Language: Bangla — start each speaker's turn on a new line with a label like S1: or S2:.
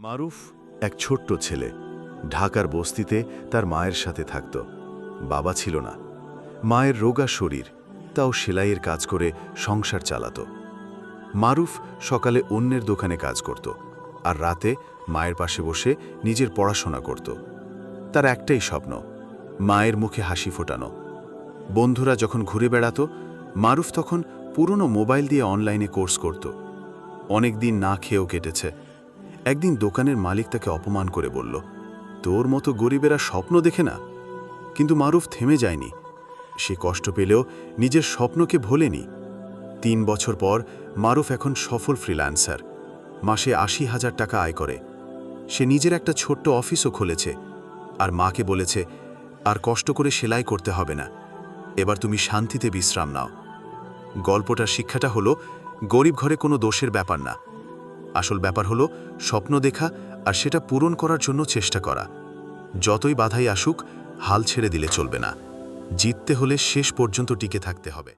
S1: মারুফ এক ছোট্ট ছেলে। ঢাকার বস্তিতে তার মায়ের সাথে থাকত। বাবা ছিল না। মায়ের রোগা শরীর, তাও সেলাইয়ের কাজ করে সংসার চালাত। মারুফ সকালে অন্যের দোকানে কাজ করত, আর রাতে মায়ের পাশে বসে নিজের পড়াশোনা করত। তার একটাই স্বপ্ন, মায়ের মুখে হাসি ফোটানো। বন্ধুরা যখন ঘুরে বেড়াত, মারুফ তখন পুরনো মোবাইল দিয়ে অনলাইনে কোর্স করত। অনেক দিন না খেয়েও কেটেছে। একদিন দোকানের মালিক তাকে অপমান করে বলল, তোর মতো গরিবেরা স্বপ্ন দেখে না। কিন্তু মারুফ থেমে যায়নি। সে কষ্ট পেলেও নিজের স্বপ্নকে ভোলেনি। ৩ বছর পর মারুফ এখন সফল ফ্রিল্যান্সার। মাসে ৮০,০০০ টাকা আয় করে। সে নিজের একটা ছোট্ট অফিসও খুলেছে, আর মাকে বলেছে, আর কষ্ট করে সেলাই করতে হবে না, এবার তুমি শান্তিতে বিশ্রাম নাও। গল্পটার শিক্ষাটা হলো, গরিব ঘরে কোনো দোষের ব্যাপার না। আসল ব্যাপার হলো স্বপ্ন দেখা আর সেটা পূরণ করার জন্য চেষ্টা করা। যতই বাধাই আসুক, হাল ছেড়ে দিলে চলবে না। জিততে হলে শেষ পর্যন্ত টিকে থাকতে হবে।